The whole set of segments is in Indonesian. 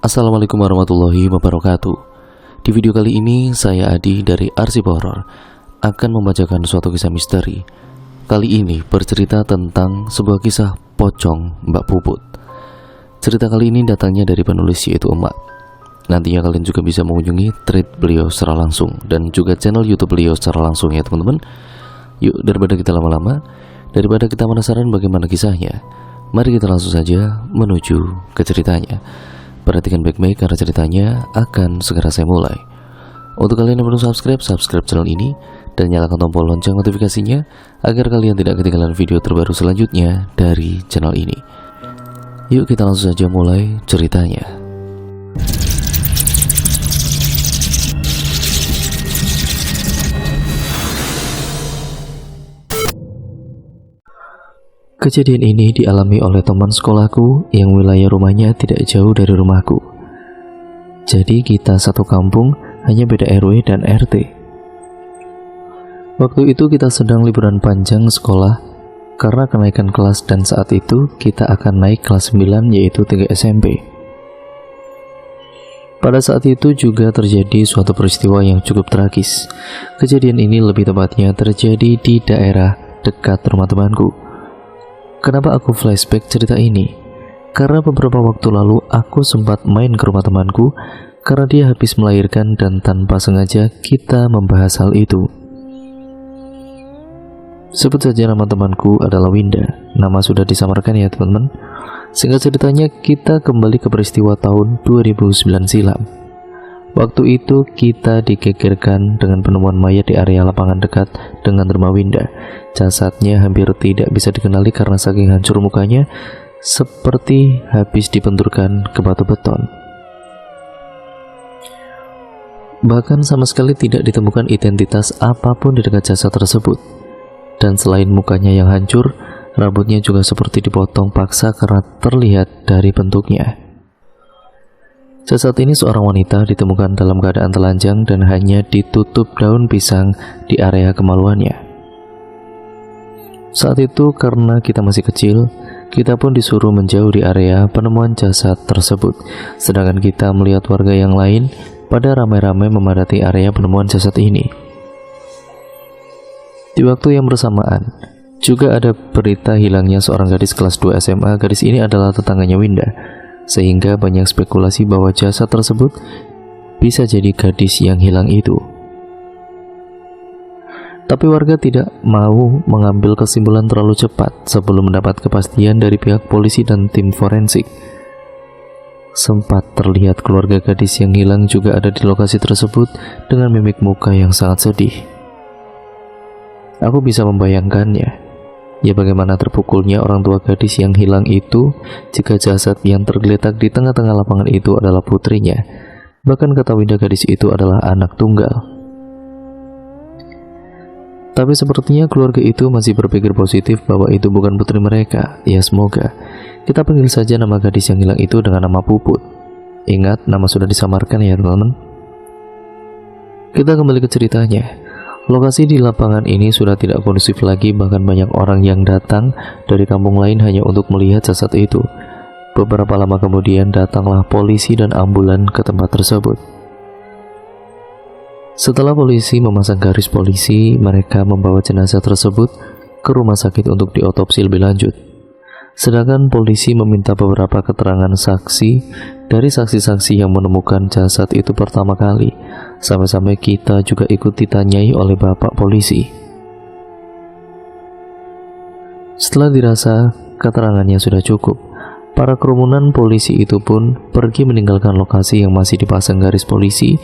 Assalamualaikum warahmatullahi wabarakatuh. Di video kali ini saya Adi dari Arsip Horor akan membacakan suatu kisah misteri. Kali ini bercerita tentang sebuah kisah pocong Mbak Puput. Cerita kali ini datangnya dari penulis yaitu Emak. Nantinya kalian juga bisa mengunjungi thread beliau secara langsung dan juga channel YouTube beliau secara langsung ya teman-teman. Yuk, daripada kita lama-lama, daripada kita penasaran bagaimana kisahnya, mari kita langsung saja menuju ke ceritanya. Perhatikan baik-baik karena ceritanya akan segera saya mulai. Untuk kalian yang belum subscribe channel ini dan nyalakan tombol lonceng notifikasinya agar kalian tidak ketinggalan video terbaru selanjutnya dari channel ini. Yuk kita langsung saja mulai ceritanya. Kejadian ini dialami oleh teman sekolahku yang wilayah rumahnya tidak jauh dari rumahku. Jadi kita satu kampung, hanya beda RW dan RT. Waktu itu kita sedang liburan panjang sekolah karena kenaikan kelas dan saat itu kita akan naik kelas 9 yaitu 3 SMP. Pada saat itu juga terjadi suatu peristiwa yang cukup tragis. Kejadian ini lebih tepatnya terjadi di daerah dekat rumah temanku. Kenapa aku flashback cerita ini? Karena beberapa waktu lalu aku sempat main ke rumah temanku karena dia habis melahirkan dan tanpa sengaja kita membahas hal itu. Sebut saja nama temanku adalah Winda. Nama sudah disamarkan ya teman-teman. Singkat ceritanya kita kembali ke peristiwa tahun 2009 silam. Waktu itu kita digegerkan dengan penemuan mayat di area lapangan dekat dengan rumah Winda. Jasadnya hampir tidak bisa dikenali karena saking hancur mukanya, seperti habis dibenturkan ke batu beton. Bahkan sama sekali tidak ditemukan identitas apapun di dekat jasad tersebut. Dan selain mukanya yang hancur, rambutnya juga seperti dipotong paksa karena terlihat dari bentuknya. Jasad ini seorang wanita ditemukan dalam keadaan telanjang dan hanya ditutup daun pisang di area kemaluannya. Saat itu karena kita masih kecil, kita pun disuruh menjauh di area penemuan jasad tersebut. Sedangkan kita melihat warga yang lain pada ramai-ramai memadati area penemuan jasad ini. Di waktu yang bersamaan, juga ada berita hilangnya seorang gadis kelas 2 SMA. Gadis ini adalah tetangganya Winda. Sehingga banyak spekulasi bahwa jasad tersebut bisa jadi gadis yang hilang itu. Tapi warga tidak mau mengambil kesimpulan terlalu cepat sebelum mendapat kepastian dari pihak polisi dan tim forensik. Sempat terlihat keluarga gadis yang hilang juga ada di lokasi tersebut dengan mimik muka yang sangat sedih. Aku bisa membayangkannya. Ya bagaimana terpukulnya orang tua gadis yang hilang itu jika jasad yang tergeletak di tengah-tengah lapangan itu adalah putrinya. Bahkan kata Winda gadis itu adalah anak tunggal. Tapi sepertinya keluarga itu masih berpikir positif bahwa itu bukan putri mereka. Ya semoga. Kita panggil saja nama gadis yang hilang itu dengan nama Puput. Ingat, nama sudah disamarkan ya teman-teman. Kita kembali ke ceritanya. Lokasi di lapangan ini sudah tidak kondusif lagi, bahkan banyak orang yang datang dari kampung lain hanya untuk melihat jasad itu. Beberapa lama kemudian datanglah polisi dan ambulan ke tempat tersebut. Setelah polisi memasang garis polisi, mereka membawa jenazah tersebut ke rumah sakit untuk diotopsi lebih lanjut. Sedangkan polisi meminta beberapa keterangan saksi dari saksi-saksi yang menemukan jasad itu pertama kali. Sampai-sampai kita juga ikut ditanyai oleh bapak polisi. Setelah dirasa keterangannya sudah cukup, para kerumunan polisi itu pun pergi meninggalkan lokasi yang masih dipasang garis polisi.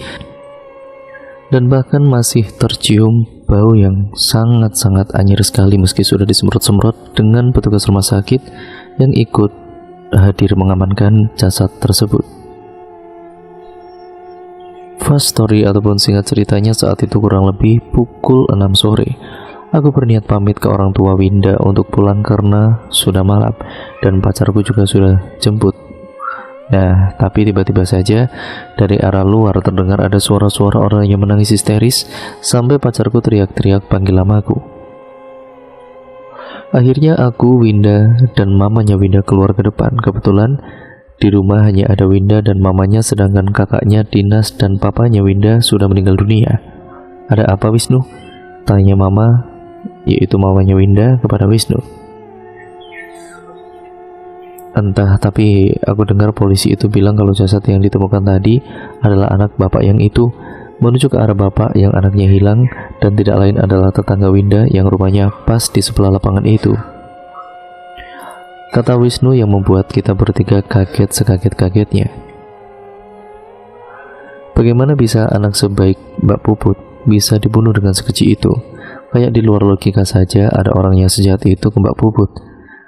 Dan bahkan masih tercium bau yang sangat-sangat anyir sekali meski sudah disemprot-semprot dengan petugas rumah sakit yang ikut hadir mengamankan jasad tersebut. Fast story ataupun singkat ceritanya, saat itu kurang lebih pukul 6 sore. Aku berniat pamit ke orang tua Winda untuk pulang karena sudah malam dan pacarku juga sudah jemput. Nah, tapi tiba-tiba saja dari arah luar terdengar ada suara-suara orang yang menangis histeris sampai pacarku teriak-teriak panggil namaku. Akhirnya aku, Winda, dan mamanya Winda keluar ke depan. Kebetulan Di rumah hanya ada Winda dan mamanya, sedangkan kakaknya Dinas dan papanya Winda sudah meninggal dunia. "Ada apa, Wisnu?" tanya mama, yaitu mamanya Winda, kepada Wisnu. "Entah, tapi aku dengar polisi itu bilang kalau jasad yang ditemukan tadi adalah anak bapak yang itu." Menuju ke arah bapak yang anaknya hilang, dan tidak lain adalah tetangga Winda yang rumahnya pas di sebelah lapangan itu. Kata Wisnu yang membuat kita bertiga kaget sekaget-kagetnya. Bagaimana bisa anak sebaik Mbak Puput bisa dibunuh dengan sekeji itu? Kayak di luar logika saja ada orang yang sejahat itu ke Mbak Puput.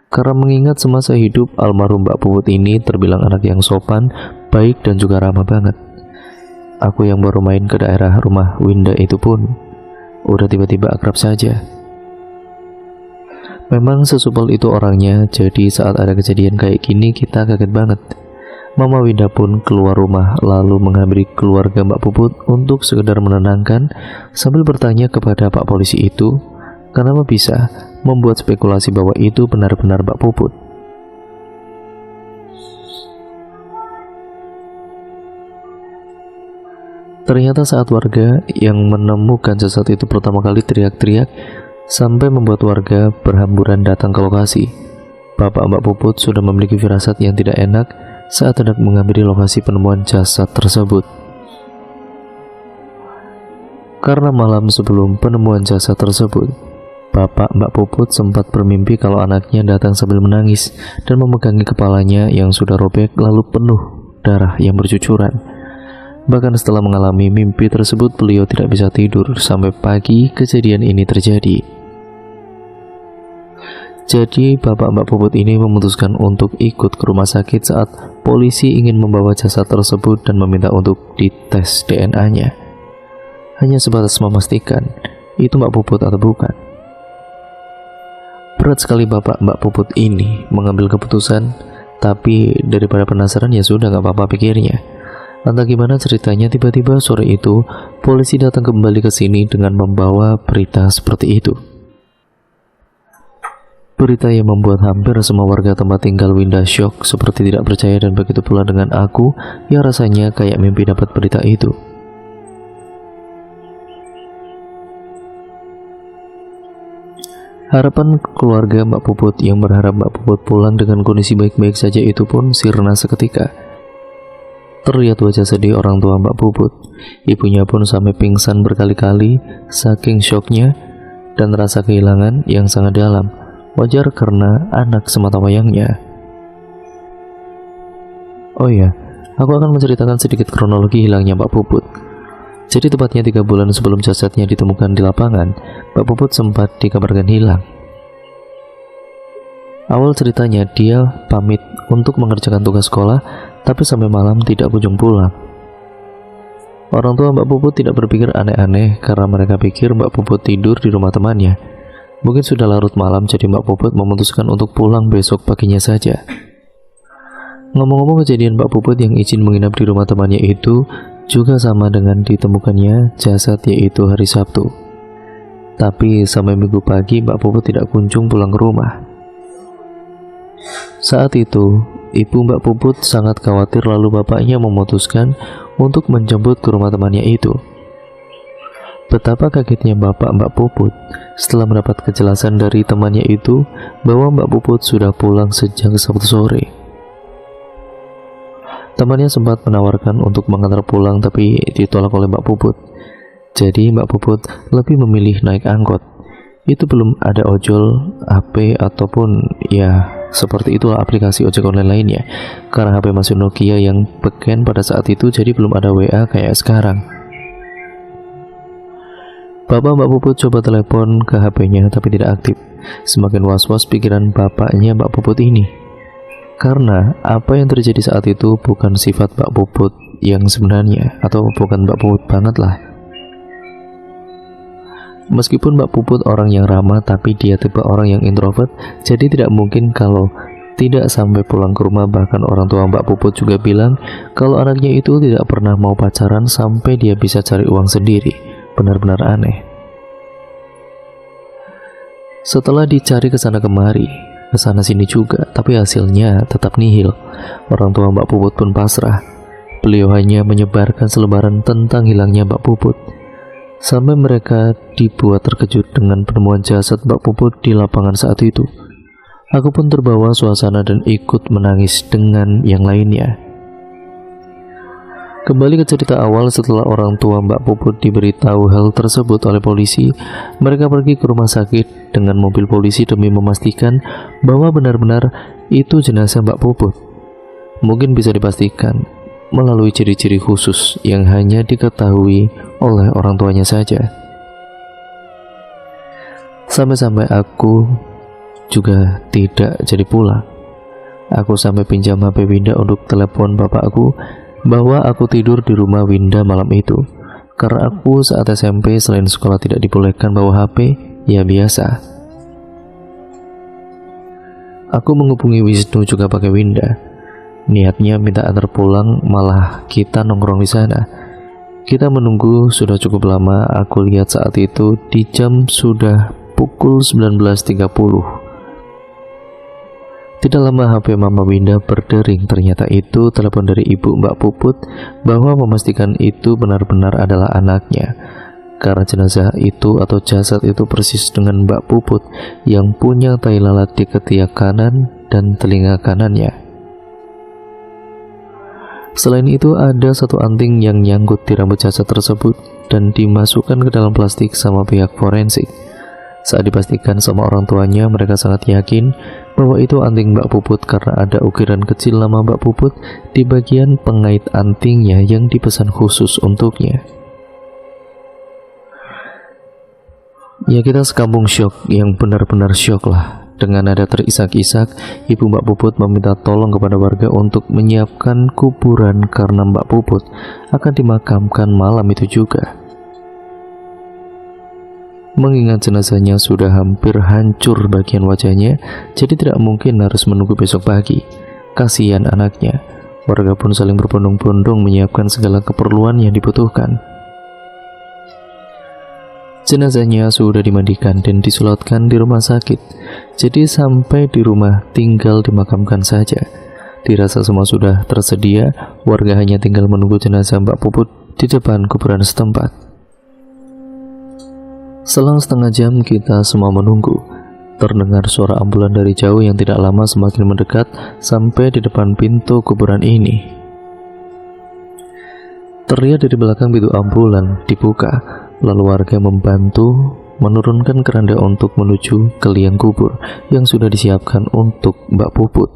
Karena mengingat semasa hidup almarhum Mbak Puput ini terbilang anak yang sopan, baik dan juga ramah banget. Aku yang baru main ke daerah rumah Winda itu pun udah tiba-tiba akrab saja. Memang sesupel itu orangnya, jadi saat ada kejadian kayak gini kita kaget banget. Mama Winda pun keluar rumah lalu menghampiri keluarga Mbak Puput untuk sekedar menenangkan sambil bertanya kepada Pak Polisi itu, kenapa bisa membuat spekulasi bahwa itu benar-benar Mbak Puput. Ternyata saat warga yang menemukan jasad itu pertama kali teriak-teriak sampai membuat warga berhamburan datang ke lokasi. Bapak Mbak Puput sudah memiliki firasat yang tidak enak saat hendak menghampiri lokasi penemuan jasad tersebut. Karena malam sebelum penemuan jasad tersebut, Bapak Mbak Puput sempat bermimpi kalau anaknya datang sambil menangis dan memegangi kepalanya yang sudah robek lalu penuh darah yang bercucuran. Bahkan setelah mengalami mimpi tersebut, beliau tidak bisa tidur sampai pagi kejadian ini terjadi. Jadi Bapak Mbak Puput ini memutuskan untuk ikut ke rumah sakit saat polisi ingin membawa jasad tersebut dan meminta untuk dites DNA-nya. Hanya sebatas memastikan itu Mbak Puput atau bukan. Berat sekali Bapak Mbak Puput ini mengambil keputusan, tapi daripada penasaran ya sudah, gak apa-apa pikirnya. Entah gimana ceritanya, tiba-tiba sore itu polisi datang kembali ke sini dengan membawa berita seperti itu. Berita yang membuat hampir semua warga tempat tinggal Winda syok seperti tidak percaya, dan begitu pula dengan aku yang rasanya kayak mimpi dapat berita itu. Harapan keluarga Mbak Puput yang berharap Mbak Puput pulang dengan kondisi baik-baik saja itu pun sirna seketika. Terlihat wajah sedih orang tua Mbak Puput. Ibunya pun sampai pingsan berkali-kali saking syoknya dan rasa kehilangan yang sangat dalam. Wajar karena anak semata wayangnya. Oh iya, aku akan menceritakan sedikit kronologi hilangnya Mbak Puput. Jadi tepatnya 3 bulan sebelum jasadnya ditemukan di lapangan, Mbak Puput sempat dikabarkan hilang. Awal ceritanya dia pamit untuk mengerjakan tugas sekolah, tapi sampai malam tidak kunjung pulang. Orang tua Mbak Puput tidak berpikir aneh-aneh karena mereka pikir Mbak Puput tidur di rumah temannya. Mungkin sudah larut malam, jadi Mbak Puput memutuskan untuk pulang besok paginya saja. Ngomong-ngomong, kejadian Mbak Puput yang izin menginap di rumah temannya itu juga sama dengan ditemukannya jasad, yaitu hari Sabtu. Tapi sampai Minggu pagi Mbak Puput tidak kunjung pulang ke rumah. Saat itu ibu Mbak Puput sangat khawatir, lalu bapaknya memutuskan untuk menjemput ke rumah temannya itu. Betapa kagetnya bapak Mbak Puput setelah mendapat kejelasan dari temannya itu bahwa Mbak Puput sudah pulang sejak Sabtu sore. Temannya sempat menawarkan untuk mengantar pulang, tapi ditolak oleh Mbak Puput. Jadi Mbak Puput lebih memilih naik angkot. Itu belum ada ojol, HP ataupun ya seperti itulah aplikasi ojek online lainnya. Karena HP masih Nokia yang beken pada saat itu, jadi belum ada WA kayak sekarang. Bapak Mbak Puput coba telepon ke HP-nya tapi tidak aktif. Semakin was-was pikiran bapaknya Mbak Puput ini. Karena apa yang terjadi saat itu bukan sifat Mbak Puput yang sebenarnya, atau bukan Mbak Puput banget lah. Meskipun Mbak Puput orang yang ramah, tapi dia tipe orang yang introvert, jadi tidak mungkin kalau tidak sampai pulang ke rumah. Bahkan orang tua Mbak Puput juga bilang kalau anaknya itu tidak pernah mau pacaran sampai dia bisa cari uang sendiri. Benar-benar aneh. Setelah dicari ke sana kemari, kesana sini juga, tapi hasilnya tetap nihil. Orang tua Mbak Puput pun pasrah. Beliau hanya menyebarkan selebaran tentang hilangnya Mbak Puput, sampai mereka dibuat terkejut dengan penemuan jasad Mbak Puput di lapangan saat itu. Aku pun terbawa suasana dan ikut menangis dengan yang lainnya. Kembali ke cerita awal, setelah orang tua Mbak Puput diberitahu hal tersebut oleh polisi, mereka pergi ke rumah sakit dengan mobil polisi demi memastikan bahwa benar-benar itu jenazah Mbak Puput. Mungkin bisa dipastikan melalui ciri-ciri khusus yang hanya diketahui oleh orang tuanya saja. Sampai-sampai aku juga tidak jadi pulang. Aku sampai pinjam HP Winda untuk telepon bapakku bahwa aku tidur di rumah Winda malam itu. Karena aku saat SMP selain sekolah tidak dibolehkan bawa HP, ya biasa. Aku menghubungi Wisnu juga pakai Winda. Niatnya minta antar pulang, malah kita nongkrong di sana. Kita menunggu sudah cukup lama. Aku lihat saat itu di jam sudah pukul 19.30. Tidak lama HP Mama Winda berdering. Ternyata itu telepon dari ibu Mbak Puput bahwa memastikan itu benar-benar adalah anaknya. Karena jenazah itu atau jasad itu persis dengan Mbak Puput yang punya tai lalat di ketiak kanan dan telinga kanannya. Selain itu ada satu anting yang nyangkut di rambut jasad tersebut dan dimasukkan ke dalam plastik sama pihak forensik. Saat dipastikan sama orang tuanya, mereka sangat yakin bahwa itu anting Mbak Puput karena ada ukiran kecil nama Mbak Puput di bagian pengait antingnya yang dipesan khusus untuknya. Ya, kita sekampung syok, yang benar-benar syok lah. Dengan nada terisak-isak, ibu Mbak Puput meminta tolong kepada warga untuk menyiapkan kuburan karena Mbak Puput akan dimakamkan malam itu juga. Mengingat jenazahnya sudah hampir hancur bagian wajahnya, jadi tidak mungkin harus menunggu besok pagi. Kasihan anaknya. Warga pun saling berbondong-bondong menyiapkan segala keperluan yang dibutuhkan. Jenazahnya sudah dimandikan dan disolatkan di rumah sakit. Jadi sampai di rumah tinggal dimakamkan saja. Dirasa semua sudah tersedia, warga hanya tinggal menunggu jenazah Mbak Puput di depan kuburan setempat. Selang setengah jam kita semua menunggu. Terdengar suara ambulan dari jauh yang tidak lama semakin mendekat sampai di depan pintu kuburan ini. Terlihat dari belakang pintu ambulan dibuka. Lalu warga membantu menurunkan keranda untuk menuju ke liang kubur yang sudah disiapkan untuk Mbak Puput.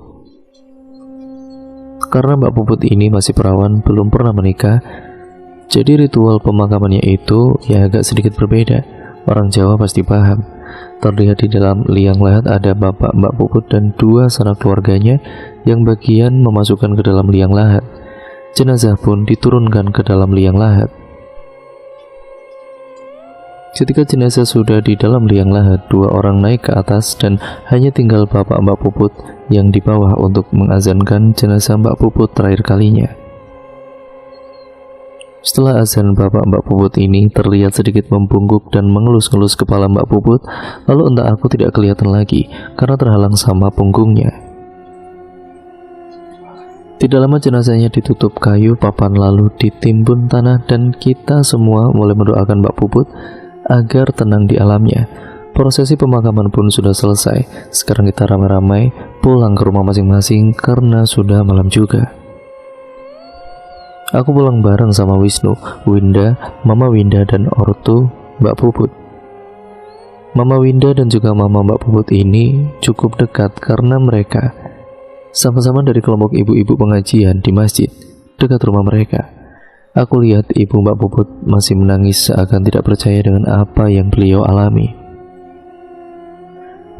Karena Mbak Puput ini masih perawan, belum pernah menikah, jadi ritual pemakamannya itu ya agak sedikit berbeda. Orang Jawa pasti paham. Terlihat di dalam liang lahat ada bapak Mbak Puput dan dua sanak keluarganya yang bagian memasukkan ke dalam liang lahat. Jenazah pun diturunkan ke dalam liang lahat. Ketika jenazah sudah di dalam liang lahat, dua orang naik ke atas dan hanya tinggal bapak Mbak Puput yang di bawah untuk mengazankan jenazah Mbak Puput terakhir kalinya. Setelah azan, bapak Mbak Puput ini terlihat sedikit membungkuk dan mengelus-ngelus kepala Mbak Puput, lalu entah aku tidak kelihatan lagi karena terhalang sama punggungnya. Tidak lama jenazahnya ditutup kayu papan lalu ditimbun tanah dan kita semua mulai mendoakan Mbak Puput agar tenang di alamnya. Prosesi pemakaman pun sudah selesai. Sekarang kita ramai-ramai pulang ke rumah masing-masing karena sudah malam juga. Aku pulang bareng sama Wisnu, Winda, Mama Winda dan ortu Mbak Puput. Mama Winda dan juga Mama Mbak Puput ini cukup dekat karena mereka sama-sama dari kelompok ibu-ibu pengajian di masjid dekat rumah mereka. Aku lihat ibu Mbak Puput masih menangis seakan tidak percaya dengan apa yang beliau alami.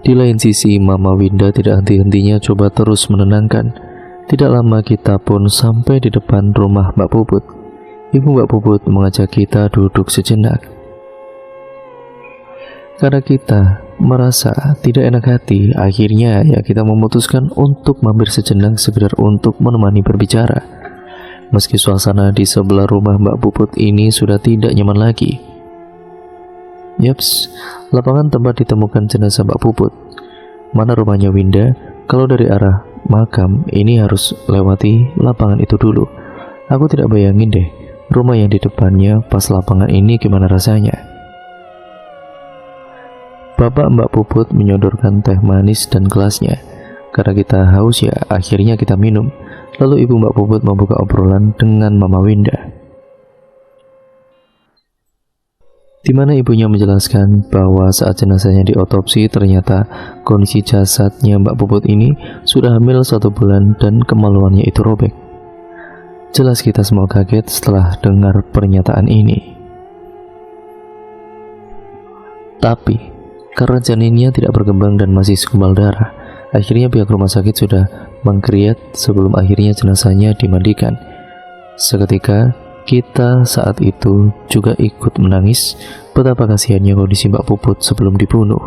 Di lain sisi, Mama Winda tidak henti-hentinya coba terus menenangkan. Tidak lama kita pun sampai di depan rumah Mbak Puput. Ibu Mbak Puput mengajak kita duduk sejenak. Karena kita merasa tidak enak hati, akhirnya ya kita memutuskan untuk mampir sejenak sekedar untuk menemani berbicara. Meski suasana di sebelah rumah Mbak Puput ini sudah tidak nyaman lagi. Yaps, lapangan tempat ditemukan jenazah Mbak Puput. mana rumahnya Winda. Kalau dari arah makam ini harus lewati lapangan itu dulu. Aku tidak bayangin deh rumah yang di depannya pas lapangan ini gimana rasanya. Bapak Mbak Puput menyodorkan teh manis dan gelasnya. Karena kita haus ya, akhirnya kita minum. Lalu ibu Mbak Puput membuka obrolan dengan Mama Winda, di mana ibunya menjelaskan bahwa saat jenazahnya diotopsi ternyata kondisi jasadnya Mbak Puput ini sudah hamil 1 bulan dan kemaluannya itu robek. Jelas kita semua kaget setelah dengar pernyataan ini. Tapi karena janinnya tidak berkembang dan masih segumpal darah, akhirnya pihak rumah sakit sudah mengkriat sebelum akhirnya jenazahnya dimandikan. Seketika kita saat itu juga ikut menangis betapa kasihannya kondisi Mbak Puput sebelum dibunuh.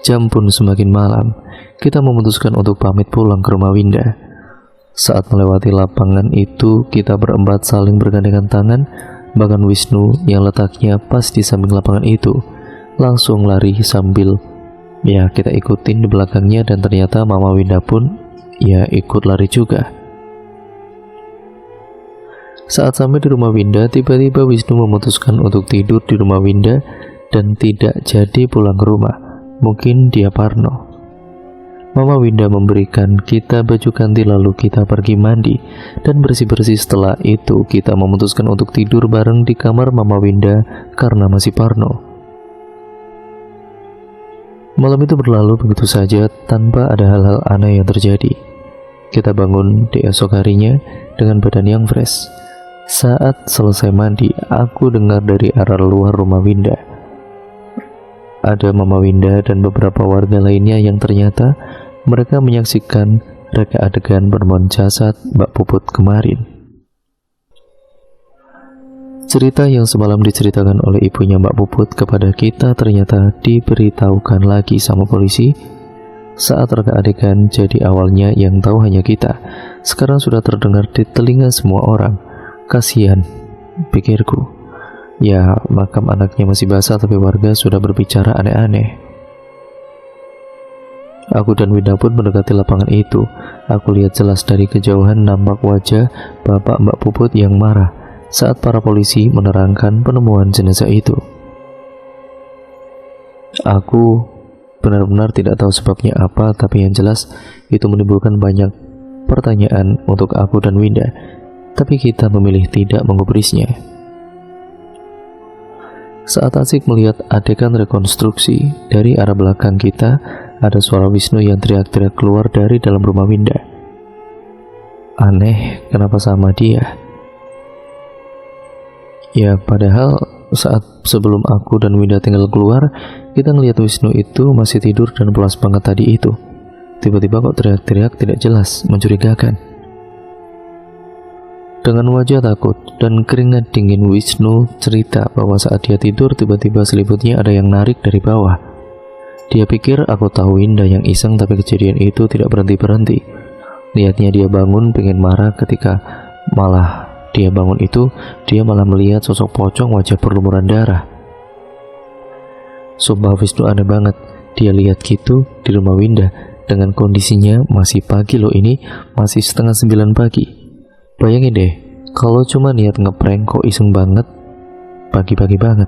Jam pun semakin malam, kita memutuskan untuk pamit pulang ke rumah Winda. Saat melewati lapangan itu, kita berempat saling bergandengan tangan. Bahkan Wisnu yang letaknya pas di samping lapangan itu langsung lari sambil ya kita ikutin di belakangnya, dan ternyata Mama Winda pun ya ikut lari juga. Saat sampai di rumah Winda, tiba-tiba Wisnu memutuskan untuk tidur di rumah Winda dan tidak jadi pulang ke rumah. Mungkin dia parno. Mama Winda memberikan kita baju ganti, lalu kita pergi mandi dan bersih-bersih. Setelah itu kita memutuskan untuk tidur bareng di kamar Mama Winda karena masih parno. Malam itu berlalu begitu saja tanpa ada hal-hal aneh yang terjadi. Kita bangun di esok harinya dengan badan yang fresh. Saat selesai mandi, aku dengar dari arah luar rumah Winda ada Mama Winda dan beberapa warga lainnya yang ternyata mereka menyaksikan reka adegan penemuan jasad Mbak Puput kemarin. Cerita yang semalam diceritakan oleh ibunya Mbak Puput kepada kita ternyata diberitahukan lagi sama polisi saat reka adegan. Jadi awalnya yang tahu hanya kita, sekarang sudah terdengar di telinga semua orang. Kasihan, pikirku. Ya, makam anaknya masih basah tapi warga sudah berbicara aneh-aneh. Aku dan Winda pun mendekati lapangan itu. Aku lihat jelas dari kejauhan nampak wajah Bapak Mbak Puput yang marah saat para polisi menerangkan penemuan jenazah itu. Aku benar-benar tidak tahu sebabnya apa, tapi yang jelas itu menimbulkan banyak pertanyaan untuk aku dan Winda. Tapi kita memilih tidak menggubrisnya. Saat asik melihat adegan rekonstruksi, dari arah belakang kita ada suara Wisnu yang teriak-teriak keluar dari dalam rumah Winda. Aneh, kenapa sama dia? Ya, padahal saat sebelum aku dan Winda tinggal keluar, kita ngelihat Wisnu itu masih tidur dan pulas banget tadi itu. Tiba-tiba kok teriak-teriak tidak jelas, mencurigakan. Dengan wajah takut dan keringat dingin, Wisnu cerita bahwa saat dia tidur tiba-tiba selimutnya ada yang narik dari bawah. Dia pikir aku tahu Winda yang iseng, tapi kejadian itu tidak berhenti-berhenti. Lihatnya dia bangun pengen marah, ketika malah dia bangun itu dia malah melihat sosok pocong wajah berlumuran darah. Sumpah Wisnu aneh banget. Dia lihat gitu di rumah Winda dengan kondisinya masih pagi loh, ini masih 8:30 pagi. Bayangin deh, kalau cuma niat ngeprank kok iseng banget, pagi-pagi banget.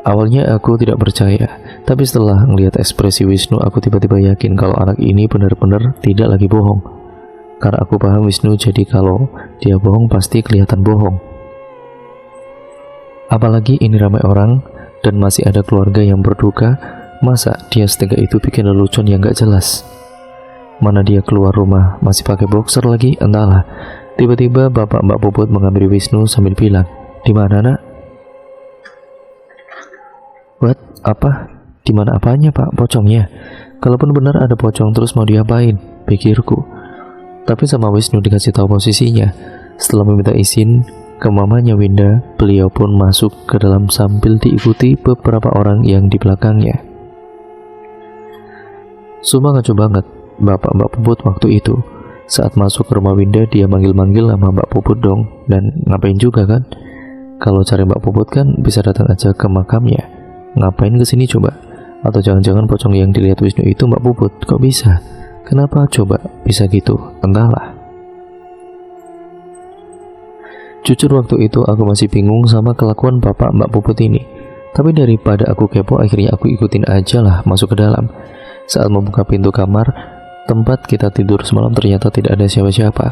Awalnya aku tidak percaya, tapi setelah melihat ekspresi Wisnu, aku tiba-tiba yakin kalau anak ini benar-benar tidak lagi bohong. Karena aku paham Wisnu, jadi kalau dia bohong pasti kelihatan bohong. Apalagi ini ramai orang dan masih ada keluarga yang berduka, masa dia setega itu bikin lelucon yang gak jelas. Mana dia keluar rumah masih pakai boxer lagi, entahlah. Tiba-tiba Bapak Mbak Puput mengambil Wisnu sambil bilang, "Di mana, Nak?" "What? Apa? Di mana apanya, Pak? Pocongnya? Kalaupun benar ada pocong terus mau diapain?" pikirku. Tapi sama Wisnu dikasih tahu posisinya. Setelah meminta izin ke mamanya Winda, beliau pun masuk ke dalam sambil diikuti beberapa orang yang di belakangnya. Sumpah ngaco banget Bapak Mbak Puput waktu itu. Saat masuk ke rumah Winda, dia manggil-manggil nama Mbak Puput dong. Dan ngapain juga kan? Kalau cari Mbak Puput kan bisa datang aja ke makamnya. Ngapain kesini coba? Atau jangan-jangan pocong yang dilihat Wisnu itu Mbak Puput? Kok bisa? Kenapa coba bisa gitu? Entahlah. Jujur waktu itu aku masih bingung sama kelakuan bapak Mbak Puput ini. Tapi daripada aku kepo, akhirnya aku ikutin aja lah masuk ke dalam. Saat membuka pintu kamar tempat kita tidur semalam, ternyata tidak ada siapa-siapa.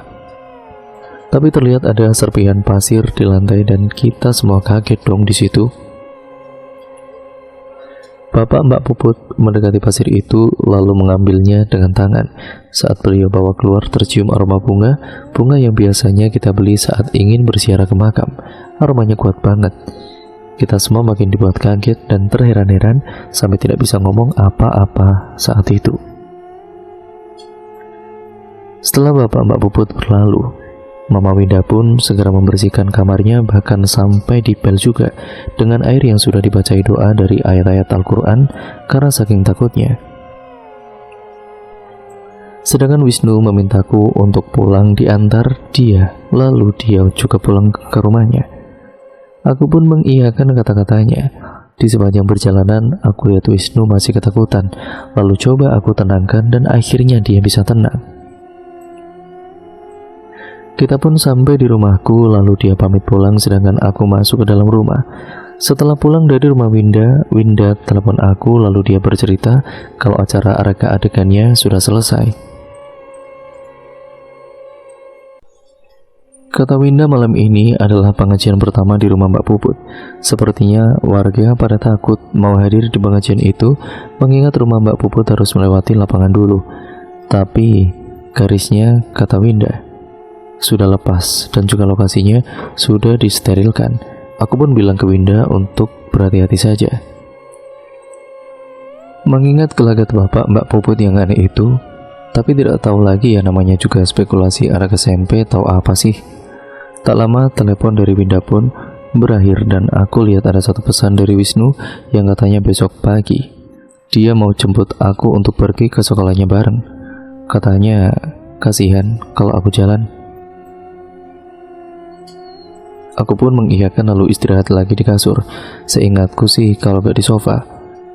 Tapi terlihat ada serpihan pasir di lantai dan kita semua kaget dong di situ. Bapak Mbak Puput mendekati pasir itu lalu mengambilnya dengan tangan. Saat beliau bawa keluar tercium aroma bunga yang biasanya kita beli saat ingin berziarah ke makam. Aromanya kuat banget. Kita semua makin dibuat kaget dan terheran-heran sampai tidak bisa ngomong apa-apa saat itu. Setelah Bapak Mbak Puput berlalu, Mama Winda pun segera membersihkan kamarnya, bahkan sampai dipel juga dengan air yang sudah dibacai doa dari ayat-ayat Al-Quran karena saking takutnya. Sedangkan Wisnu memintaku untuk pulang diantar dia, lalu dia juga pulang ke rumahnya. Aku pun mengiyakan kata-katanya. Di sepanjang perjalanan, aku lihat Wisnu masih ketakutan. Lalu coba aku tenangkan dan akhirnya dia bisa tenang. Kita pun sampai di rumahku, lalu dia pamit pulang sedangkan aku masuk ke dalam rumah. Setelah pulang dari rumah Winda telepon aku, lalu dia bercerita kalau acara reka adegannya sudah selesai. Kata Winda, malam ini adalah pengajian pertama di rumah Mbak Puput. Sepertinya warga pada takut mau hadir di pengajian itu, mengingat rumah Mbak Puput harus melewati lapangan dulu. Tapi garisnya, kata Winda, sudah lepas dan juga lokasinya sudah disterilkan. Aku pun bilang ke Winda untuk berhati-hati saja. Mengingat gelagat bapak Mbak Puput yang aneh itu, tapi tidak tahu lagi ya, namanya juga spekulasi anak SMP, tahu apa sih. Tak lama telepon dari Winda pun berakhir dan aku lihat ada satu pesan dari Wisnu yang katanya besok pagi dia mau jemput aku untuk pergi ke sekolahnya bareng. Katanya kasihan kalau aku jalan. Aku pun mengiyakan lalu istirahat lagi di kasur. Seingatku sih kalau gak di sofa.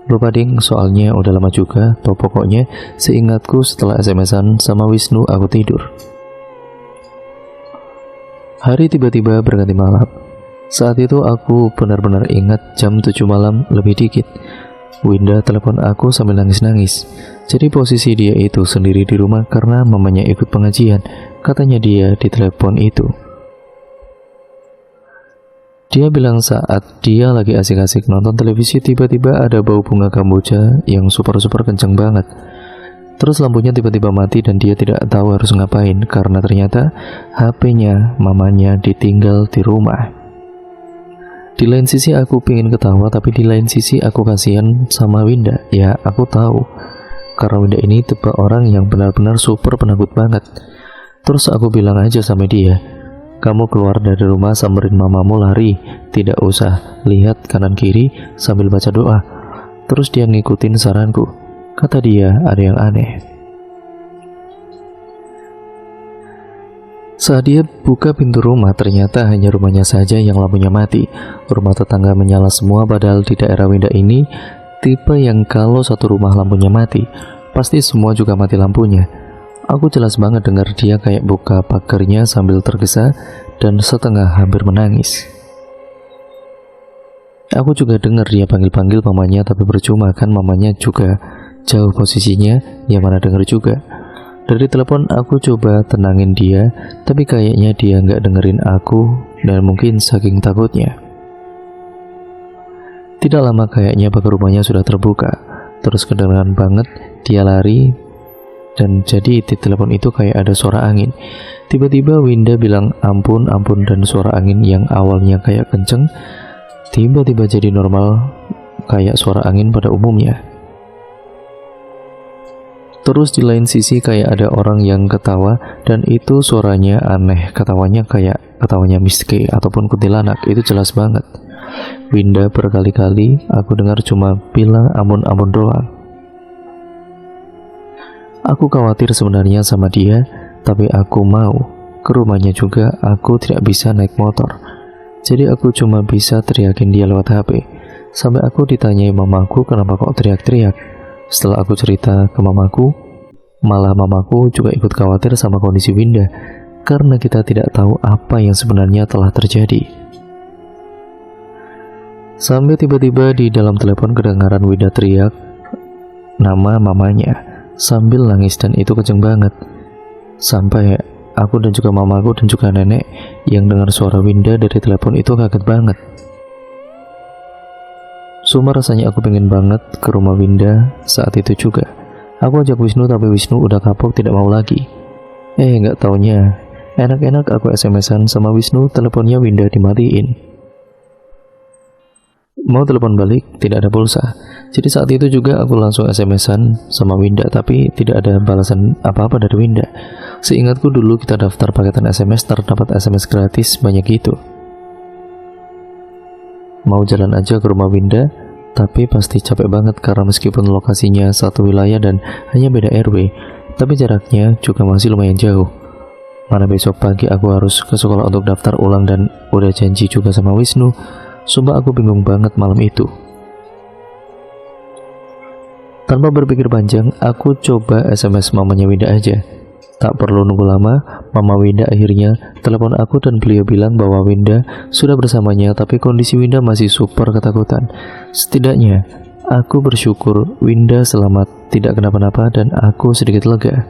Lupa ding, soalnya udah lama juga. Atau pokoknya seingatku setelah SMS-an sama Wisnu aku tidur. Hari tiba-tiba berganti malam. Saat itu aku benar-benar ingat jam 7 malam lebih dikit. Winda telepon aku sambil nangis-nangis. Jadi posisi dia itu sendiri di rumah karena mamanya ikut pengajian. Katanya dia di telepon itu. Dia bilang saat dia lagi asik-asik nonton televisi, tiba-tiba ada bau bunga kamboja yang super-super kenceng banget. Terus lampunya tiba-tiba mati dan dia tidak tahu harus ngapain karena ternyata HP-nya mamanya ditinggal di rumah. Di lain sisi aku pingin ketawa, tapi di lain sisi aku kasihan sama Winda. Ya aku tahu karena Winda ini tipe orang yang benar-benar super penakut banget. Terus aku bilang aja sama dia, kamu keluar dari rumah samperin mamamu lari, tidak usah lihat kanan kiri sambil baca doa. Terus dia ngikutin saranku. Kata dia ada yang aneh. Saat dia buka pintu rumah, ternyata hanya rumahnya saja yang lampunya mati. Rumah tetangga menyala semua, padahal di daerah Winda ini tipe yang kalau satu rumah lampunya mati, pasti semua juga mati lampunya. Aku jelas banget dengar dia kayak buka pagarnya sambil tergesa dan setengah hampir menangis. Aku juga dengar dia panggil-panggil mamanya, tapi percuma kan mamanya juga jauh posisinya, ya mana denger juga. Dari telepon aku coba tenangin dia, tapi kayaknya dia nggak dengerin aku dan mungkin saking takutnya. Tidak lama kayaknya pagar rumahnya sudah terbuka. Terus kedengaran banget dia lari dan jadi di telepon itu kayak ada suara angin. Tiba-tiba Winda bilang ampun ampun dan suara angin yang awalnya kayak kenceng tiba-tiba jadi normal kayak suara angin pada umumnya. Terus di lain sisi kayak ada orang yang ketawa dan itu suaranya aneh, ketawanya kayak ketawanya Miski ataupun kuntilanak, itu jelas banget. Winda berkali-kali aku dengar cuma bilang ampun-ampun doang. Aku khawatir sebenarnya sama dia, tapi aku mau ke rumahnya juga. Aku tidak bisa naik motor, jadi aku cuma bisa teriakin dia lewat HP. Sampai aku ditanyai mamaku kenapa kok teriak-teriak. Setelah aku cerita ke mamaku, malah mamaku juga ikut khawatir sama kondisi Winda karena kita tidak tahu apa yang sebenarnya telah terjadi. Sampai tiba-tiba di dalam telepon kedengaran Winda teriak nama mamanya sambil nangis, dan itu kenceng banget. Sampai aku dan juga mamaku dan juga nenek yang dengar suara Winda dari telepon itu kaget banget. Cuma rasanya aku pengen banget ke rumah Winda saat itu juga. Aku ajak Wisnu tapi Wisnu udah kapok tidak mau lagi. Gak taunya enak-enak aku SMS-an sama Wisnu, teleponnya Winda dimatiin. Mau telepon balik tidak ada pulsa. Jadi saat itu juga aku langsung SMS-an sama Winda, tapi tidak ada balasan apa-apa dari Winda. Seingatku dulu kita daftar paketan SMS terdapat SMS gratis banyak gitu. Mau jalan aja ke rumah Winda, tapi pasti capek banget karena meskipun lokasinya satu wilayah dan hanya beda RW, tapi jaraknya juga masih lumayan jauh. Mana besok pagi aku harus ke sekolah untuk daftar ulang dan udah janji juga sama Wisnu. Sumpah aku bingung banget malam itu. Tanpa berpikir panjang, aku coba SMS mamanya Winda aja. Tak perlu nunggu lama, Mama Winda akhirnya telepon aku dan beliau bilang bahwa Winda sudah bersamanya, tapi kondisi Winda masih super ketakutan. Setidaknya, aku bersyukur Winda selamat, tidak kenapa-napa, dan aku sedikit lega.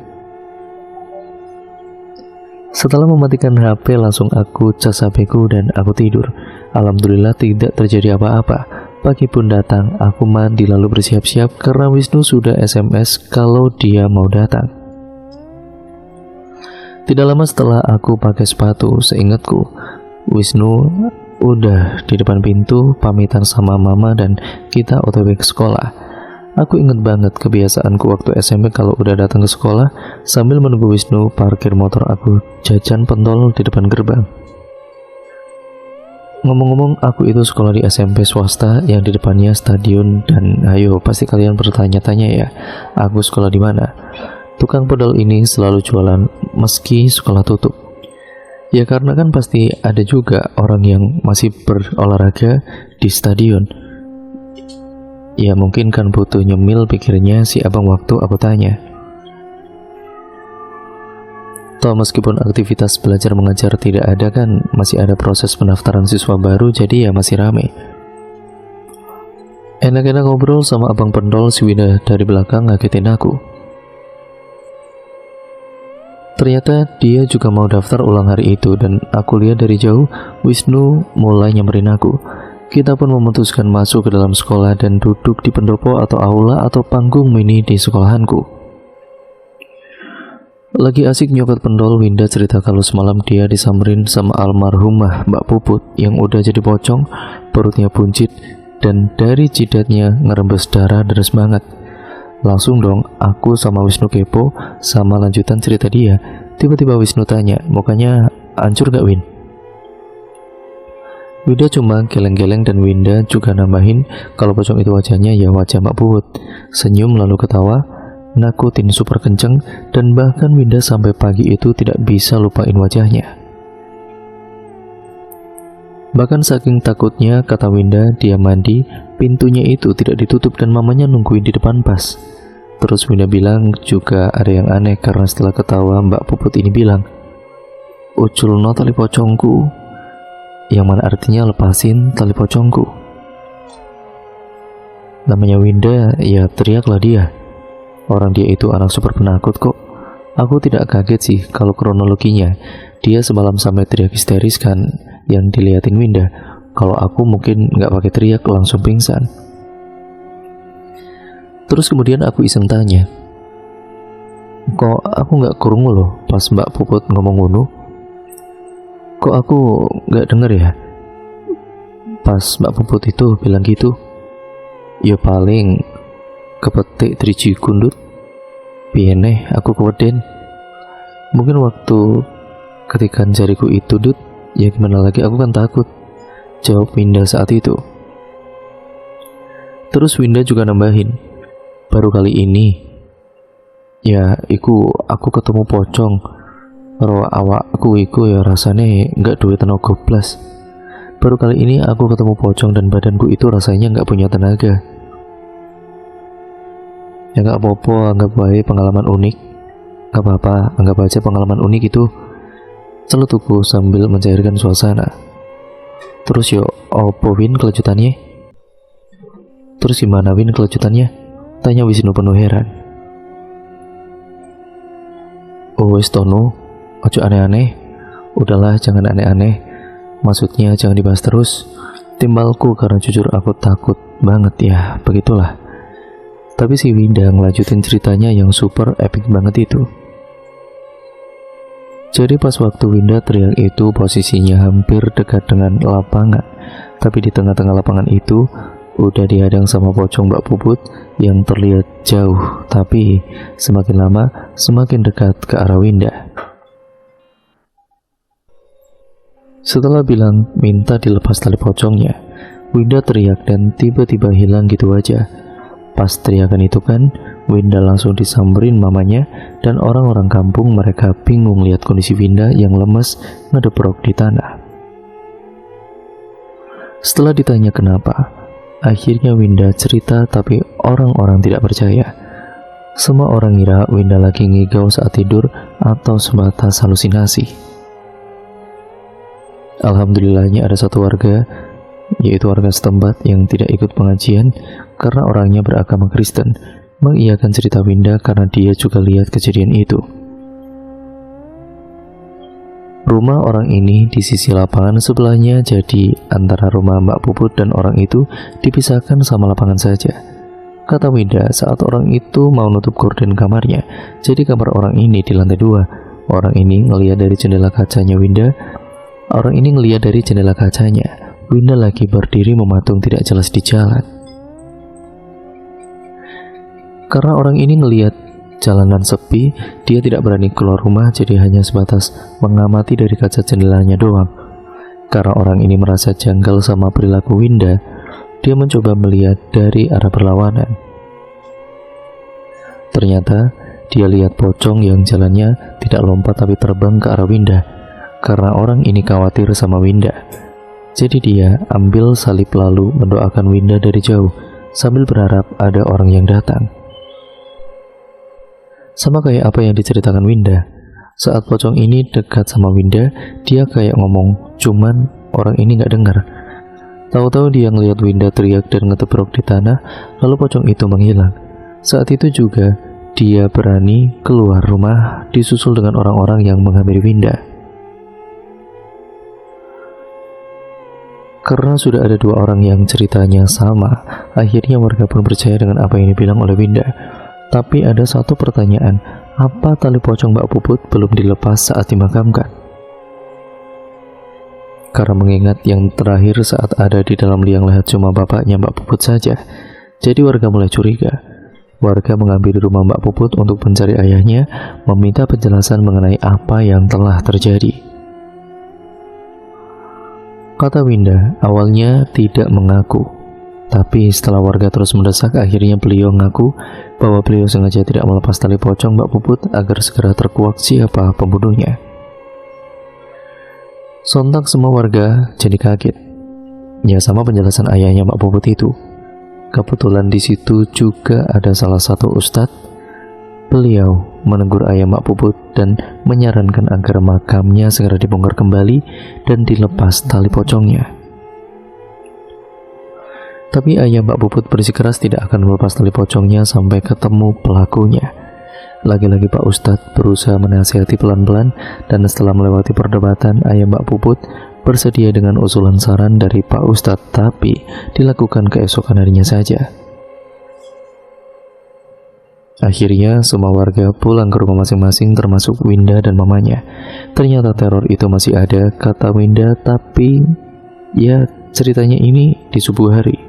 Setelah mematikan HP, langsung aku cas HP-ku dan aku tidur. Alhamdulillah tidak terjadi apa-apa. Pagi pun datang, aku mandi lalu bersiap-siap karena Wisnu sudah SMS kalau dia mau datang. Tidak lama setelah aku pakai sepatu, seingatku Wisnu udah di depan pintu pamitan sama mama dan kita OTW ke sekolah. Aku inget banget kebiasaanku waktu SMP kalau udah datang ke sekolah, sambil menunggu Wisnu parkir motor aku jajan pentol di depan gerbang. Ngomong-ngomong, aku itu sekolah di SMP swasta yang di depannya stadion, dan ayo pasti kalian bertanya-tanya ya, aku sekolah di mana? Tukang pedal ini selalu jualan meski sekolah tutup. Ya karena kan pasti ada juga orang yang masih berolahraga di stadion. Ya mungkin kan butuh nyemil, pikirnya si abang waktu aku tanya. Toh meskipun aktivitas belajar mengajar tidak ada kan, masih ada proses pendaftaran siswa baru, jadi ya masih rame. Enak-enak ngobrol sama abang pendol, si Winda dari belakang ngagetin aku. Ternyata dia juga mau daftar ulang hari itu, dan aku lihat dari jauh Wisnu mulai nyamperin aku. Kita pun memutuskan masuk ke dalam sekolah dan duduk di pendopo atau aula atau panggung mini di sekolahanku. Lagi asik nyokot pendol, Winda cerita kalau semalam dia disamperin sama almarhumah Mbak Puput yang udah jadi pocong, perutnya buncit, dan dari jidatnya ngerembes darah deras banget. Langsung dong aku sama Wisnu kepo sama lanjutan cerita dia. Tiba-tiba Wisnu tanya, mukanya hancur gak Win? Winda cuma geleng-geleng dan Winda juga nambahin kalau pocong itu wajahnya ya wajah Mbak Puput. Senyum lalu ketawa, nakutin super kenceng, dan bahkan Winda sampai pagi itu tidak bisa lupain wajahnya. Bahkan saking takutnya, kata Winda, dia mandi, pintunya itu tidak ditutup dan mamanya nungguin di depan pas. Terus Winda bilang juga ada yang aneh karena setelah ketawa Mbak Puput ini bilang, "Uculno tali pocongku," yang mana artinya lepasin tali pocongku. Namanya Winda, ya teriaklah dia. Orang dia itu anak super penakut kok. Aku tidak kaget sih kalau kronologinya. Dia semalam sampai teriak histeris kan yang diliatin Winda. Kalau aku mungkin nggak pakai teriak, langsung pingsan. Terus kemudian aku iseng tanya, kok aku nggak krungu loh pas Mbak Puput ngomong ngono? Kok aku nggak denger ya pas Mbak Puput itu bilang gitu? Ya paling kepetik driji kundut, pieneh aku keweden. Mungkin waktu ketikan jariku itu dut, ya gimana lagi aku kan takut, jawab Winda saat itu. Terus Winda juga nambahin, baru kali ini ya iku aku ketemu pocong, ro awakku iku ya rasane nggak duwe tenaga blas. Baru kali ini aku ketemu pocong dan badanku itu rasanya nggak punya tenaga. Ya nggak apa-apa, anggap baik pengalaman unik. Gak apa-apa, anggap aja pengalaman unik itu, celutuku sambil mencairkan suasana. Terus yo, opo Win kelanjutannya? Terus gimana Win kelanjutannya? Tanya Wisnu penuh heran. Oh wis tono, ojo aneh-aneh. Udahlah jangan aneh-aneh. Maksudnya jangan dibahas terus. Timbalku karena jujur aku takut banget ya, begitulah. Tapi si Winda ngelanjutin ceritanya yang super epic banget itu. Jadi pas waktu Winda teriak itu posisinya hampir dekat dengan lapangan. Tapi di tengah-tengah lapangan itu udah dihadang sama pocong Mbak Puput yang terlihat jauh, tapi semakin lama semakin dekat ke arah Winda. Setelah bilang minta dilepas tali pocongnya, Winda teriak dan tiba-tiba hilang gitu aja. Pas teriakan itu kan, Winda langsung disamberin mamanya dan orang-orang kampung. Mereka bingung lihat kondisi Winda yang lemes ngedeprok di tanah. Setelah ditanya kenapa, akhirnya Winda cerita tapi orang-orang tidak percaya. Semua orang ngira Winda lagi ngigau saat tidur atau sebatas halusinasi. Alhamdulillahnya ada satu warga, yaitu warga setempat yang tidak ikut pengajian karena orangnya beragama Kristen, mengiyakan cerita Winda karena dia juga lihat kejadian itu. Rumah orang ini di sisi lapangan sebelahnya, jadi antara rumah Mbak Puput dan orang itu dipisahkan sama lapangan saja. Kata Winda saat orang itu mau nutup gorden kamarnya, jadi kamar orang ini di lantai 2. Orang ini ngelihat dari jendela kacanya Winda. Orang ini ngelihat dari jendela kacanya Winda lagi berdiri mematung tidak jelas di jalan. Karena orang ini ngelihat jalanan sepi, dia tidak berani keluar rumah, jadi hanya sebatas mengamati dari kaca jendelanya doang. Karena orang ini merasa janggal sama perilaku Winda, dia mencoba melihat dari arah berlawanan. Ternyata dia lihat pocong yang jalannya tidak lompat tapi terbang ke arah Winda. Karena orang ini khawatir sama Winda, jadi dia ambil salib lalu mendoakan Winda dari jauh sambil berharap ada orang yang datang. Sama kayak apa yang diceritakan Winda. Saat pocong ini dekat sama Winda, dia kayak ngomong, cuman orang ini gak dengar. Tahu-tahu dia ngelihat Winda teriak dan ngetebrok di tanah, lalu pocong itu menghilang. Saat itu juga dia berani keluar rumah, disusul dengan orang-orang yang menghampiri Winda. Karena sudah ada 2 orang yang ceritanya sama, akhirnya warga pun percaya dengan apa yang dibilang oleh Winda. Tapi ada satu pertanyaan, apa tali pocong Mbak Puput belum dilepas saat dimakamkan? Karena mengingat yang terakhir saat ada di dalam liang lahat cuma bapaknya Mbak Puput saja, jadi warga mulai curiga. Warga menghampiri rumah Mbak Puput untuk mencari ayahnya, meminta penjelasan mengenai apa yang telah terjadi. Kata Winda, awalnya tidak mengaku, tapi setelah warga terus mendesak, akhirnya beliau mengaku bahwa beliau sengaja tidak melepas tali pocong Mbak Puput agar segera terkuak siapa pembunuhnya. Sontak semua warga jadi kaget, ya sama penjelasan ayahnya Mbak Puput itu. Kebetulan di situ juga ada salah satu ustadz. Beliau menegur ayah Mbak Puput dan menyarankan agar makamnya segera dibongkar kembali dan dilepas tali pocongnya. Tapi ayah Mbak Puput bersikeras tidak akan melepas tali pocongnya sampai ketemu pelakunya. Lagi-lagi Pak Ustadz berusaha menasihati pelan-pelan, dan setelah melewati perdebatan, ayah Mbak Puput bersedia dengan usulan saran dari Pak Ustadz, tapi dilakukan keesokan harinya saja. Akhirnya semua warga pulang ke rumah masing-masing termasuk Winda dan mamanya. Ternyata teror itu masih ada, kata Winda, tapi ya ceritanya ini di subuh hari.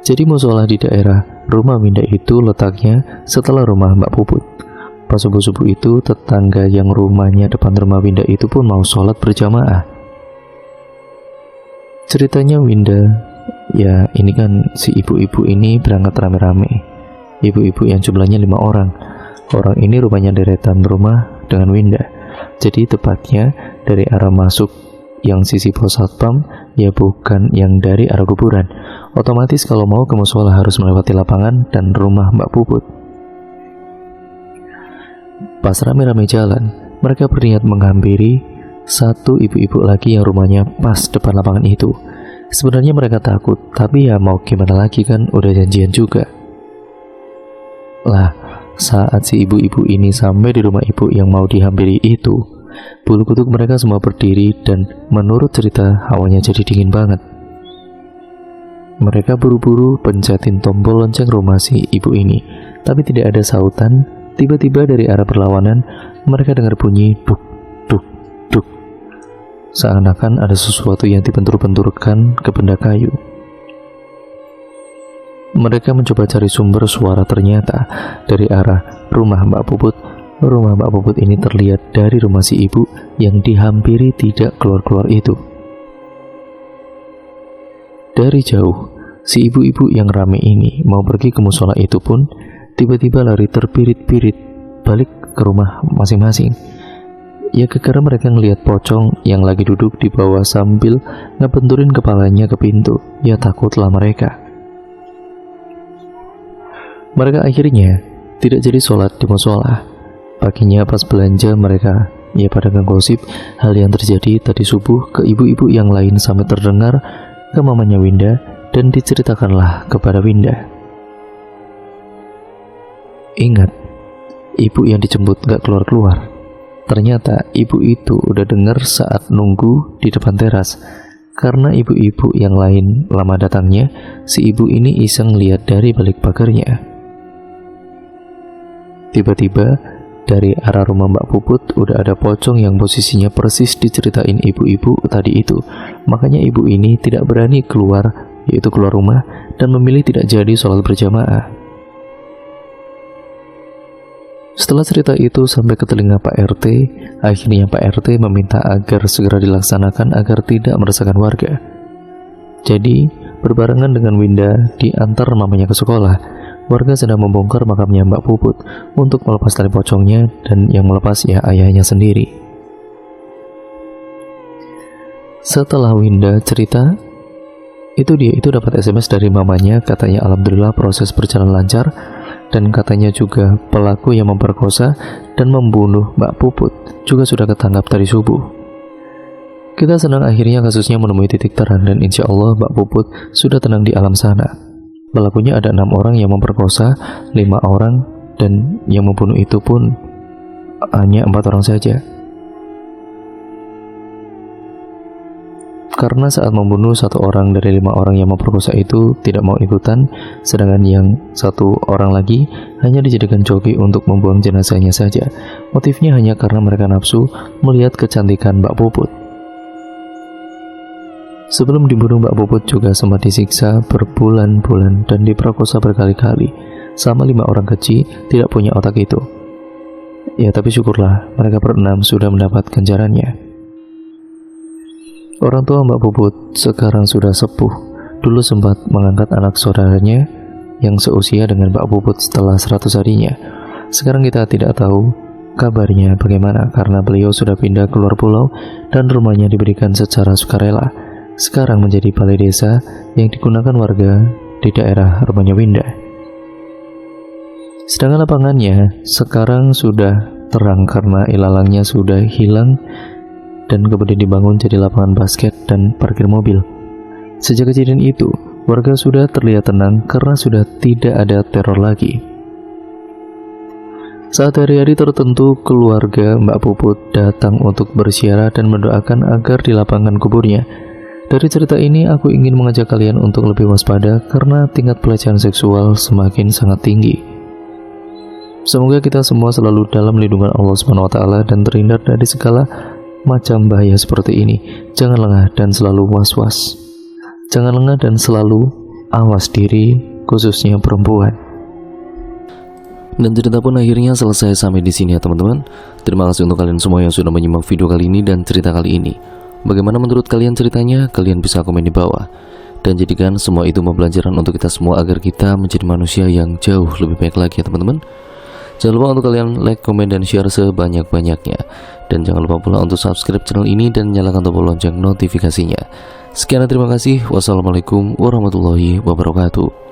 Jadi musola di daerah rumah Winda itu letaknya setelah rumah Mbak Puput. Pas subuh-subuh itu tetangga yang rumahnya depan rumah Winda itu pun mau sholat berjamaah. Ceritanya Winda, ya ini kan si ibu-ibu ini berangkat rame-rame. Ibu-ibu yang jumlahnya 5 orang. Orang ini rumahnya deretan rumah dengan Winda. Jadi tepatnya dari arah masuk yang sisi pos satpam, ya bukan yang dari arah kuburan. Otomatis kalau mau ke musola harus melewati lapangan dan rumah Mbak Puput. Pas rame-rame jalan, mereka berniat menghampiri satu ibu-ibu lagi yang rumahnya pas depan lapangan itu. Sebenarnya mereka takut, tapi ya mau gimana lagi kan, udah janjian juga. Lah, saat si ibu-ibu ini sampai di rumah ibu yang mau dihampiri itu, bulu kuduk mereka semua berdiri dan menurut cerita hawanya jadi dingin banget. Mereka buru-buru pencetin tombol lonceng rumah si ibu ini, tapi tidak ada sautan. Tiba-tiba dari arah berlawanan mereka dengar bunyi duk duk duk, seakan-akan ada sesuatu yang dibentur-benturkan ke benda kayu. Mereka mencoba cari sumber suara, ternyata dari arah rumah Mbak Puput. Rumah Mbak Puput ini terlihat dari rumah si ibu yang dihampiri tidak keluar-keluar itu. Dari jauh, si ibu-ibu yang rame ini mau pergi ke musola itu pun tiba-tiba lari terpirit-pirit balik ke rumah masing-masing. Ya gara-gara mereka ngelihat pocong yang lagi duduk di bawah sambil ngebenturin kepalanya ke pintu. Ya takutlah mereka. Mereka akhirnya tidak jadi sholat di musola. Paginya pas belanja mereka ya pada ngegosip hal yang terjadi tadi subuh ke ibu-ibu yang lain sampai terdengar ke mamanya Winda dan diceritakanlah kepada Winda. Ingat, ibu yang dijemput gak keluar-keluar. Ternyata ibu itu udah dengar saat nunggu di depan teras. Karena ibu-ibu yang lain lama datangnya, si ibu ini iseng lihat dari balik pagarnya. Tiba-tiba dari arah rumah Mbak Puput udah ada pocong yang posisinya persis diceritain ibu-ibu tadi itu. Makanya ibu ini tidak berani keluar, yaitu keluar rumah, dan memilih tidak jadi sholat berjamaah. Setelah cerita itu sampai ke telinga Pak RT, akhirnya Pak RT meminta agar segera dilaksanakan agar tidak meresahkan warga. Jadi, berbarengan dengan Winda diantar mamanya ke sekolah, warga sedang membongkar makamnya Mbak Puput untuk melepas tali pocongnya, dan yang melepas ya ayahnya sendiri. Setelah Winda cerita, dia dapat SMS dari mamanya, katanya alhamdulillah proses berjalan lancar, dan katanya juga pelaku yang memperkosa dan membunuh Mbak Puput juga sudah ketangkap tadi subuh. Kita senang akhirnya kasusnya menemui titik terang dan insya Allah Mbak Puput sudah tenang di alam sana. Pelakunya ada 6 orang yang memperkosa, 5 orang, dan yang membunuh itu pun hanya 4 orang saja. Karena saat membunuh 1 orang dari 5 orang yang memperkosa itu tidak mau ikutan, sedangkan yang 1 orang lagi hanya dijadikan joki untuk membuang jenazahnya saja. Motifnya hanya karena mereka nafsu melihat kecantikan Mbak Puput. Sebelum dibunuh, Mbak Puput juga sempat disiksa berbulan-bulan dan diperkosa berkali-kali sama 5 orang kecil tidak punya otak itu. Ya tapi syukurlah mereka berenam sudah mendapat ganjarannya. Orang tua Mbak Puput sekarang sudah sepuh. Dulu sempat mengangkat anak saudaranya yang seusia dengan Mbak Puput setelah 100 harinya. Sekarang kita tidak tahu kabarnya bagaimana karena beliau sudah pindah keluar pulau dan rumahnya diberikan secara sukarela. Sekarang menjadi balai desa yang digunakan warga di daerah rumahnya Winda. Sedangkan lapangannya sekarang sudah terang karena ilalangnya sudah hilang dan kemudian dibangun jadi lapangan basket dan parkir mobil. Sejak kejadian itu, warga sudah terlihat tenang karena sudah tidak ada teror lagi. Saat hari-hari tertentu, keluarga Mbak Puput datang untuk berziarah dan mendoakan agar di lapangan kuburnya. Dari cerita ini, aku ingin mengajak kalian untuk lebih waspada karena tingkat pelecehan seksual semakin sangat tinggi. Semoga kita semua selalu dalam lindungan Allah SWT dan terhindar dari segala macam bahaya seperti ini. Jangan lengah dan selalu was-was. Jangan lengah dan selalu awas diri, khususnya perempuan. Dan cerita pun akhirnya selesai sampai di sini ya teman-teman. Terima kasih untuk kalian semua yang sudah menyimak video kali ini dan cerita kali ini. Bagaimana menurut kalian ceritanya? Kalian bisa komen di bawah. Dan jadikan semua itu pembelajaran untuk kita semua agar kita menjadi manusia yang jauh lebih baik lagi ya teman-teman. Jangan lupa untuk kalian like, komen, dan share sebanyak-banyaknya. Dan jangan lupa pula untuk subscribe channel ini dan nyalakan tombol lonceng notifikasinya. Sekian dan terima kasih. Wassalamualaikum warahmatullahi wabarakatuh.